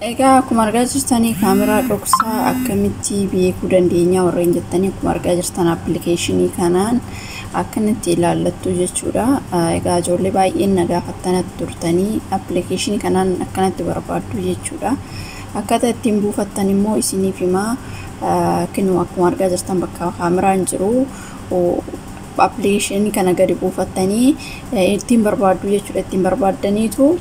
Egaa akkuma argaa jirtanii kaameraa dhoksaa akkamitti beekuu dandeenya warreen jettanii akkuma argaa jirtan appilikeeshinii kanaan akkanatti ilaallattu jechuudha. Egaa ijoollee baay'een na gaafattanatti turtanii appilikeeshinii kanaan akkanatti barbaaddu jechuudha. Akkaataa ittiin buufattan immoo isiniif himaa. Akkuma argaa jirtan bakka kaameraan jiru appilikeeshinii kana gadi buufattanii ittiin barbaaddu jechuudha. Ittiin barbaaddaniitu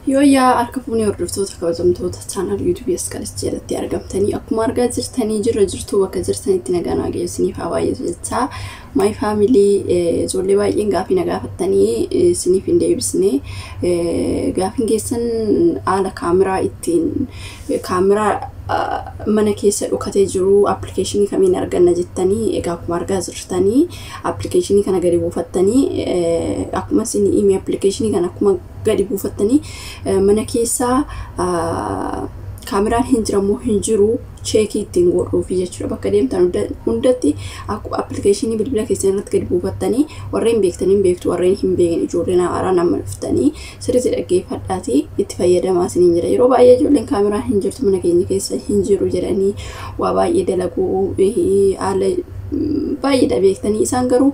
Yoya harka fuunee hordoftoota kabajamtoota channel YouTube Skalis jalatti argamtanii akkuma argaa jirtanii jirtu bakka jirtanitti nagaan geessiniif hawaayee jecha my family ijoollee baay'een gaafii na gaafattanii isiniif hin deebisne gaafiin keessan haala kaameraa ittiin kaameraa mana keessa dhokatee jiru appilikeeshinii kamiin arganna jettanii egaa akkuma argaa jirtanii appilikeeshinii kana gadi buufattanii akkuma isin email appilikeeshinii kana akkuma gadi buufattanii mana keessa kaameraan hin jiramoo hin jiru cheekii ittiin godhuufi jechuudha. Bakka deemtan hundatti appilikeeshinii bilbila keessan irratti gadi buufattanii warreen beektaniin beektu warreen hin beekne ijoolleen haaraa nama dhuftanii sirriitti dhaggeeffadhaatii itti fayyadamaa isiniin jira. Yeroo baay'ee ijoolleen kaameraan hin jirtu mana keenya keessa hin jiru jedhanii waa baay'ee dalaguu haala baay'ee beektanii isaan garuu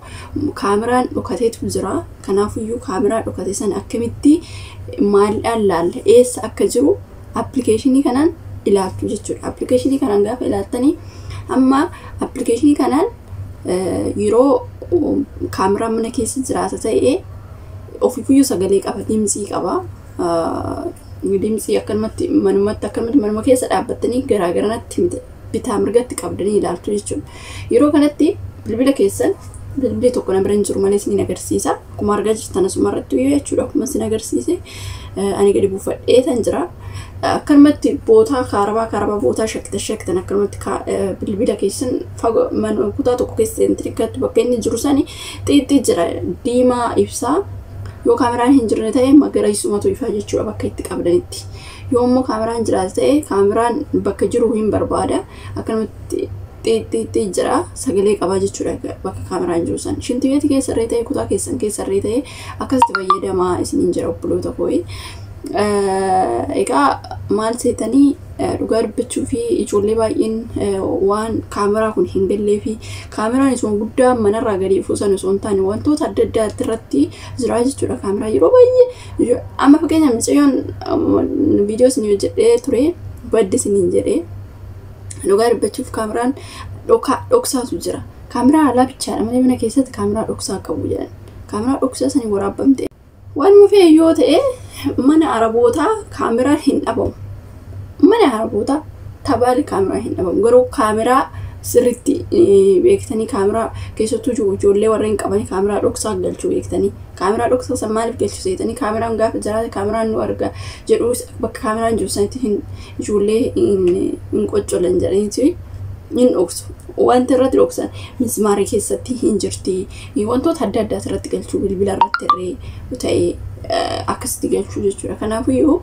kaameraan dhokateetu jira. Kanaafiyyuu kaameraa dhokate sana akkamitti maaldhaan laalla eessa akka jiru appilikeeshinii kanaan ilaaltu jechuudha. Appilikeeshinii kanaan gaafa ilaaltanii amma appilikeeshinii kanaan yeroo kaameraan mana keessa jiraata ta'ee ofiifiyyuu sagalee qaba, dimtsii qaba. Dimtsii akkanumatti manuma keessa dhaabbattanii garaagaranitti bitaa mirgatti qabdanii ilaaltu jechuudha. Yeroo kanatti bilbila keessan bilbilli tokko nama biran jiru malee isin agarsiisa. Akkuma argaa jirtan asumarratti jechuudha. Akkuma isin agarsiise ani gadi buufadhee tan jira. Akkanumatti bootaa kaarabaa bootaa shakkitan akkanumatti bilbila keessan kutaa tokko keessa intirikatti bakka inni jiru sani xiixxii jira diimaa ibsaa. Yoo kaameraan hin jirne ta'e magariisumatu ifaa jechuudha bakka itti qabdanitti. Yoo immoo kaameraan jiraate ta'e kaameraan bakka jiru hin barbaada. Akkanumatti xiixxii jira sagalee qabaa jechuudha bakka kaameraan jiru san. Shintibeeti keessarree ta'e kutaa keessan keessarree ta'e akkasitti fayyadamaa isiniin jira obboloota kooyi. Egaa maal seetanii dhugaa dubbachuu fi ijoollee baay'een waan kaameraa kun hin gallee fi kaameraan isuma guddaa manarraa gadi fuusan osoo hin taane wantoota adda addaatti irratti jira jechuudha. Kaameraa yeroo baay'ee amma fakkeenyaaf micayyoon viidiyoo isin hojjedhee ture badde isiniin jedhee dhugaa dubbachuuf kaameraan dhoksaatu jira. Kaameraa alaa bichaadha malee mana keessatti kaameraa dhoksaa qabu jedhan. Kaameraa dhoksaa sanii waraabamte waan mufee yoo ta'e mana arabootaa kaameraan hin dhabamu. Mana arabootaa tabaali kaameraan hin dhabamu. Garuu kaameraa sirriitti beektanii kaameraa keessattuu ijoollee warreen qabanii kaameraa dhoksaa galchuu beektanii. Kaameraa dhoksaa san maaliif galchuu seetanii kaameraan gaafa jiraate kaameraan nu arga jedhu bakka kaameraan jiru sanitti ijoollee hin qoccolan jedhaniiti hin dhoksu. Wanti irratti dhoksan mismaarii keessatti hin jirti. Wantoota adda addaa irratti galchuu bilbila irratti irree ta'ee akkasitti galchuu jechuudha. Kanaafiyyuu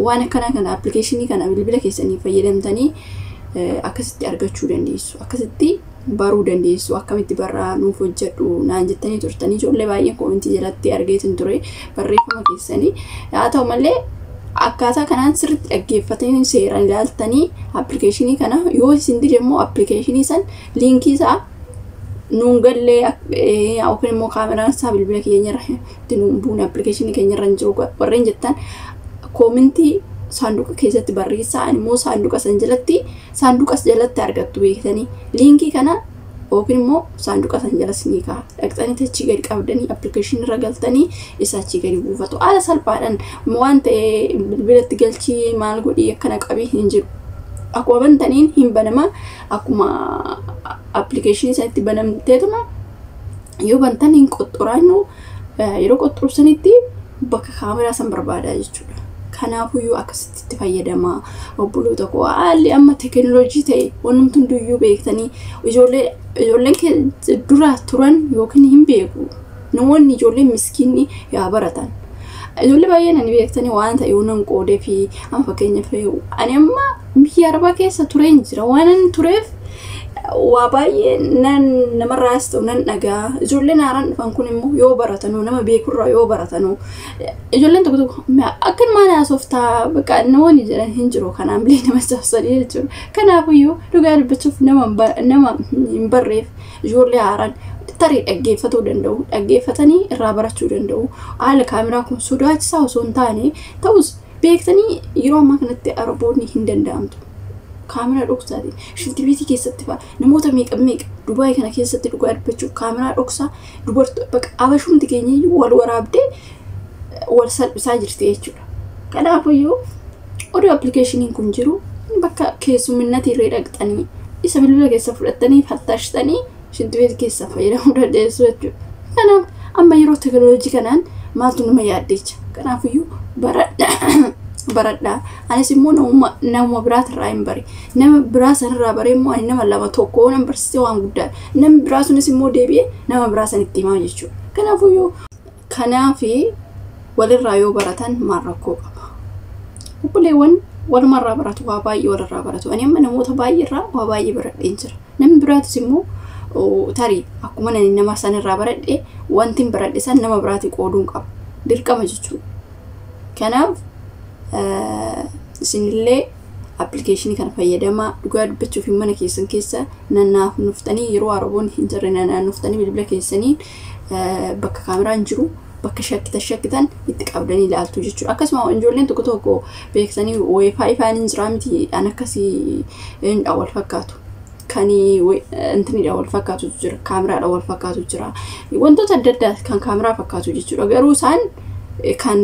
waan akkana kana appilikeeshinii kana bilbila keessanii fayyadamtanii akkasitti argachuu dandeessu. Akkasitti baruu dandeessu. Akkamitti barraa nuuf hojjedhu naan jettanii turtanii ijoollee baay'een koomentii jalatti argeetin ture barreeffama keessanii. Haa ta'u malee akkaataa kanaan sirriitti dhaggeeffatanii seeraan ilaaltanii appilikeeshinii kana yoo isin dide immoo appilikeeshinii san liinkii isaa nuun gallee yookiin immoo kaameraan isaa bilbila keenyarra itti nuun buune appilikeeshinii keenyarra hin jiru warreen jettan koomentii saanduqa keessatti barreessaa immoo saanduqas jalatti argattu beektanii liinkii kana yookiin immoo saanduqa san jala sinii ka'a. Dhaqxanii achii gadi qabdanii appilikeeshinii irra galtanii isa achii gadi buufatu. Haala salphaadhaan waan ta'e bilbilatti galchii maal godhii akkana qabii hin jiru. Akkuma bantaniin hin banama akkuma appilikeeshinii isaatti banamteetuma yoo bantan hin qoxxoraannu yeroo qoxxorsanitti bakka kaameraa san barbaadaa jechuudha. Kanaafiyyuu akkasitti fayyadamaa obboloota koo haalli amma teekinooloojii ta'e wanumti hunduyyuu beektanii ijoolleen dura turan yookiin hin beeku. Namoonni ijoolleen miskiinni yaa baratan. Ijoollee baay'een ani beektanii waan ta'e unan qoodee fi amma fakkeenyaaf ani amma biyya Arabaa keessa tureen jira waan ani tureef waa baay'ee nama raastu nan dhagaa ijoolleen haaraan dhufan kun immoo yoo baratanu nama beekurraa yoo baratanu ijoolleen tokko tokko akkan maana softaa bakka namoonni jedhan hin jiru kanaan bilee nama cabsanii jechuudha. Kanaafiyyuu dhugaa dubbachuuf nama hin barreef ijoollee haaraan tarii dhaggeeffatuu danda'u dhaggeeffatanii irraa barachuu danda'u. Haala kaameraa kun sodaachisaa osoo hin taane ta'us beektanii yeroo ammaa kanatti araboonni hin danda'amtu. Kaameraa dhoksaati shiltibiitii keessatti fa'a namoota meeqa Dubaay kana keessatti dhugaa dubbachuuf kaameraa dhoksaa dubartoota bakka abashumti keenya wal waraabdee wal salphisaa jirti jechuudha. Kanaafiyyuu oduu appilikeeshiniin kun jiru bakka keessumminati irree dhaqxanii isa bilbila keessa fudhattanii fattaashtanii shiltibiitii keessa fayyadamuu dandeessu jechuudha. Kanaaf amma yeroo teknooloojii kanaan maaltu nama yaaddeecha. Kanaafiyyuu baradhaa anis immoo nama biraatirraa hin bare nama biraa sanirraa bare immoo ani nama lama tokko nama barsiisee waan guddaa nama biraa sunis immoo deebi'ee nama biraa sanitti himaa jechuudha. Kanaafi walirraa yoo baratan maal rakkoo qaba. Obboleewwan walumarraa baratu waa baay'ee walirraa baratu. Ani amma namoota baay'eerraa waa baay'ee baradheen jira. Namni biraatis immoo tarii akkuma nama sanirraa baradhee wanti baradhe san nama biraati qooduun qaba. Dirqama jechuudha. Kanaaf isinillee appilikeeshinii kana fayyadamaa dhugaa dubbachuuf mana keessan keessa nannaaf nuftanii yeroo araboonni hin jirre nannaaf nuftanii bilbila keessanii bakka kaameraan jiru bakka shakkitan itti qabdanii ilaaltu jechuudha. Akkasuma ijoolleen tokko tokko beektanii wifi faan jira miti an akkasii wal fakkaatu. Kani intiniidha wal fakkaatu jira kaameraadha wal fakkaatu jira. Wantoota adda addaa kan kaameraa fakkaatu jechuudha. Garuu isaan kan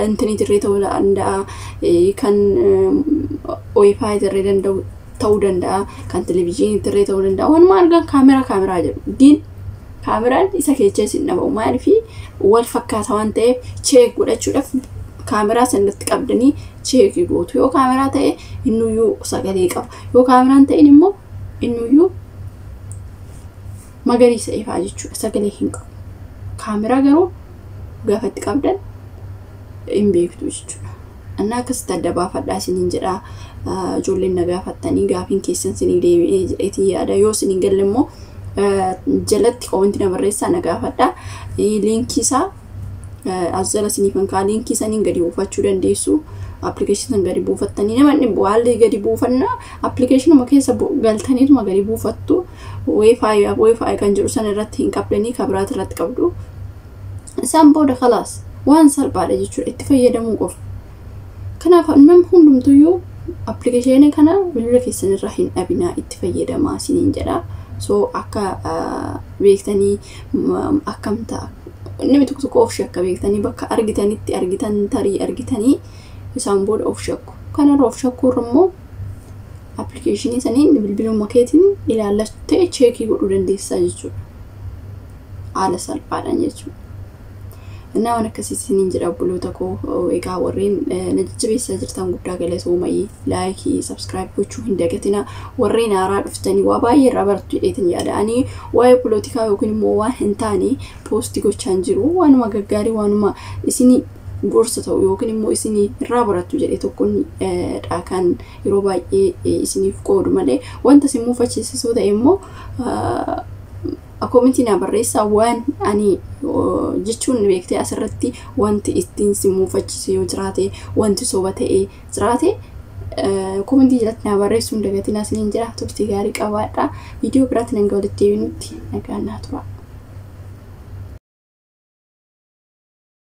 intini dirree ta'uu danda'a kan wifi dirree ta'uu danda'a kan televiziyoonii dirree ta'uu danda'a. Walumaa argan kaameraa jedhu. Kaameraan isa keessa isin dhabu maaliif wal fakkaata waan ta'eef cheek godhachuudhaaf kaameraa sanatti qabdanii cheek gootu. Yoo kaameraa ta'e innuyyuu sagalee qaba. Yoo kaameraan ta'e immoo innuyyuu magariisa ifaa jechuudha. Sagalee hin qabu. Kaameraa garuu gaafa itti qabdan hin beektu jechuudha. Annaa akkasitti adda baafadhaa isiniin jedhaa. Ijoolleen na gaafattanii gaafiin keessan isinii deebi'ee jedheetii yaada. Yoo isiniin galle immoo jalatti komentii na barreessaa na gaafadhaa. Liinkii isaa as jala isiniifan kaa liinkii saniin gadi buufachuu dandeessu. Appilikeeshinii gadi buufattanii namoonni haalli gadi buufannaa appilikeeshinuma keessa galtaniituma gadi buufattu. Wifi kan jiru sana irratti hin qabdanii kabiraat irratti qabdu. Isaan booda khalaas waan salphaadha jechuudha itti fayyadamuu qofa. Kanaaf nam hundumtuyyuu appilikeeshinii kana bilbila keessan irraa hin dhabinaa itti fayyadamaa isiniin jedhaa. So akka beektanii akkam ta'a namni tokko tokko of shakka beektanii bakka argitan tarii argitanii isaan booda of shakku. Kanarra of shakkuurra immoo appilikeeshinii saniin bilbiluma keetiin ilaallattee cheekii godhuu dandeessaa jechuudha. Haala salphaadhaan jechuudha. Innaa waan akkasii isiniin jedha obboloota koo egaa warreen na jajjabeessaa jirtan guddaa galatoomaa laayikii subscribe gochuu hin dagatinaa. Warreen haaraa dhuftanii waa baay'ee irraa barattu jedheetan yaada'anii waa'ee poolitikaa yookiin immoo waan hin taane poostii gochaan jiru waanuma gaggaarii waanuma isinii gorsa ta'u yookiin immoo isinii irraa barattu jedhee tokkoon kan yeroo baay'ee isiniif qoodu malee wanta isin muufachiisisuu ta'e immoo komentii na barreessaa waan ani jechuun beektee asirratti wanti ittiin si muufachiise yoo jiraate wanti soba ta'ee jiraate komentii jalatti na barreessuun dagatinaa isiniin jira. Turtii gaarii qabaadhaa. Viidiyoo biraatti nan walitti deebinutti nagaan naa tura.